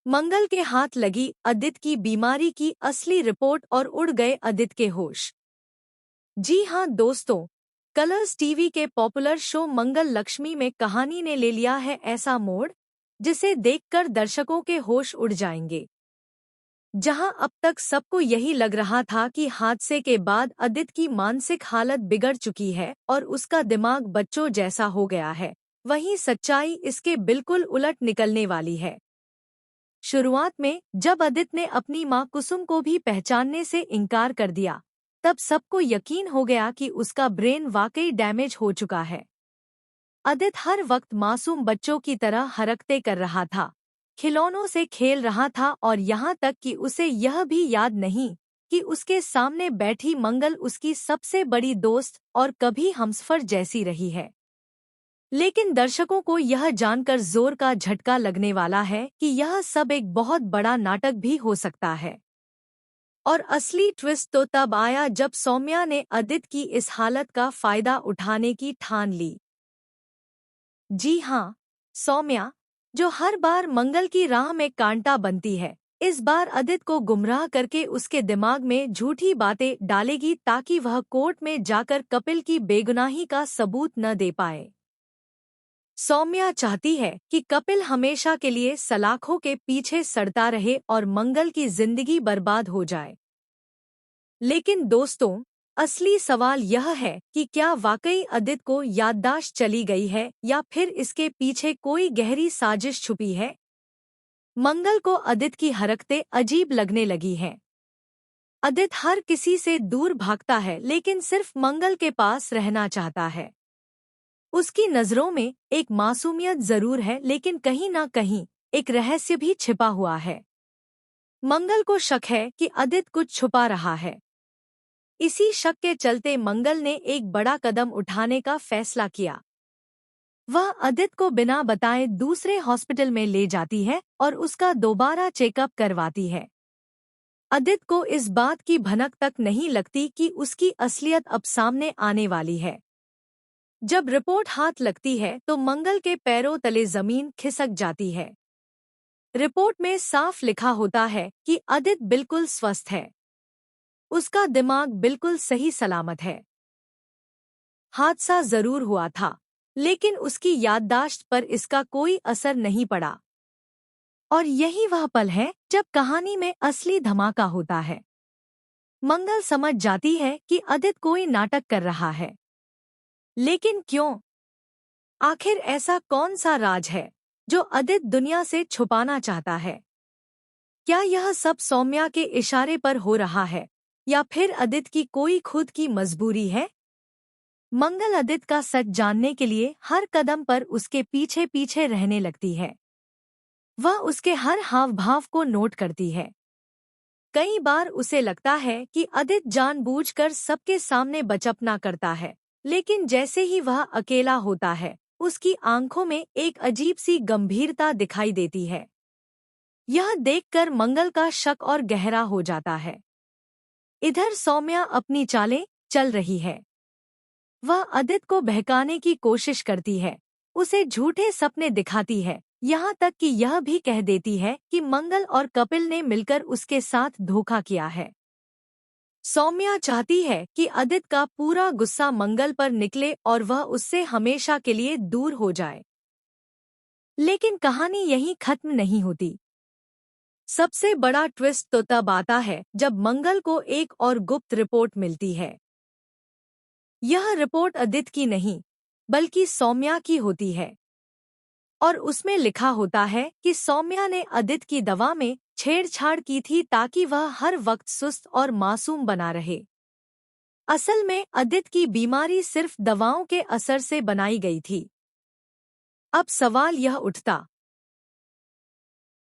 मंगल के हाथ लगी अदित की बीमारी की असली रिपोर्ट और उड़ गए अदित के होश। जी हां दोस्तों, कलर्स टीवी के पॉपुलर शो मंगल लक्ष्मी में कहानी ने ले लिया है ऐसा मोड़ जिसे देखकर दर्शकों के होश उड़ जाएंगे। जहां अब तक सबको यही लग रहा था कि हादसे के बाद अदित की मानसिक हालत बिगड़ चुकी है और उसका दिमाग बच्चों जैसा हो गया है, वहीं सच्चाई इसके बिल्कुल उलट निकलने वाली है। शुरुआत में जब अदित ने अपनी मां कुसुम को भी पहचानने से इनकार कर दिया, तब सबको यकीन हो गया कि उसका ब्रेन वाकई डैमेज हो चुका है। अदित हर वक्त मासूम बच्चों की तरह हरकतें कर रहा था, खिलौनों से खेल रहा था और यहाँ तक कि उसे यह भी याद नहीं कि उसके सामने बैठी मंगल उसकी सबसे बड़ी दोस्त और कभी हमसफर जैसी रही है। लेकिन दर्शकों को यह जानकर जोर का झटका लगने वाला है कि यह सब एक बहुत बड़ा नाटक भी हो सकता है। और असली ट्विस्ट तो तब आया जब सौम्या ने अदित की इस हालत का फायदा उठाने की ठान ली। जी हाँ, सौम्या, जो हर बार मंगल की राह में कांटा बनती है, इस बार अदित को गुमराह करके उसके दिमाग में झूठी बातें डालेगी ताकि वह कोर्ट में जाकर कपिल की बेगुनाही का सबूत न दे पाए। सौम्या चाहती है कि कपिल हमेशा के लिए सलाखों के पीछे सड़ता रहे और मंगल की जिंदगी बर्बाद हो जाए। लेकिन दोस्तों, असली सवाल यह है कि क्या वाकई अदित को याददाश्त चली गई है या फिर इसके पीछे कोई गहरी साजिश छुपी है। मंगल को अदित की हरकतें अजीब लगने लगी हैं। अदित हर किसी से दूर भागता है लेकिन सिर्फ मंगल के पास रहना चाहता है। उसकी नजरों में एक मासूमियत जरूर है लेकिन कहीं ना कहीं एक रहस्य भी छिपा हुआ है। मंगल को शक है कि अदित कुछ छुपा रहा है। इसी शक के चलते मंगल ने एक बड़ा कदम उठाने का फैसला किया। वह अदित को बिना बताए दूसरे हॉस्पिटल में ले जाती है और उसका दोबारा चेकअप करवाती है। अदित को इस बात की भनक तक नहीं लगती कि उसकी असलियत अब सामने आने वाली है। जब रिपोर्ट हाथ लगती है तो मंगल के पैरों तले जमीन खिसक जाती है। रिपोर्ट में साफ लिखा होता है कि अदित बिल्कुल स्वस्थ है। उसका दिमाग बिल्कुल सही सलामत है। हादसा जरूर हुआ था, लेकिन उसकी याददाश्त पर इसका कोई असर नहीं पड़ा। और यही वह पल है जब कहानी में असली धमाका होता है। मंगल समझ जाती है कि अदित कोई नाटक कर रहा है। लेकिन क्यों? आखिर ऐसा कौन सा राज है जो अदित दुनिया से छुपाना चाहता है? क्या यह सब सौम्या के इशारे पर हो रहा है या फिर अदित की कोई खुद की मजबूरी है? मंगल अदित का सच जानने के लिए हर कदम पर उसके पीछे पीछे रहने लगती है। वह उसके हर हाव भाव को नोट करती है। कई बार उसे लगता है कि अदित जानबूझकर सबके सामने बचपना करता है, लेकिन जैसे ही वह अकेला होता है, उसकी आंखों में एक अजीब सी गंभीरता दिखाई देती है। यह देखकर मंगल का शक और गहरा हो जाता है। इधर सौम्या अपनी चालें चल रही है। वह अदित को बहकाने की कोशिश करती है, उसे झूठे सपने दिखाती है, यहाँ तक कि यह भी कह देती है कि मंगल और कपिल ने मिलकर उसके साथ धोखा किया है। सौम्या चाहती है कि अदित का पूरा गुस्सा मंगल पर निकले और वह उससे हमेशा के लिए दूर हो जाए। लेकिन कहानी यहीं खत्म नहीं होती। सबसे बड़ा ट्विस्ट तो तब आता है जब मंगल को एक और गुप्त रिपोर्ट मिलती है। यह रिपोर्ट अदित की नहीं, बल्कि सौम्या की होती है। और उसमें लिखा होता है कि सौम्या ने अदित की दवा में छेड़छाड़ की थी ताकि वह हर वक्त सुस्त और मासूम बना रहे। असल में अदित की बीमारी सिर्फ दवाओं के असर से बनाई गई थी। अब सवाल यह उठता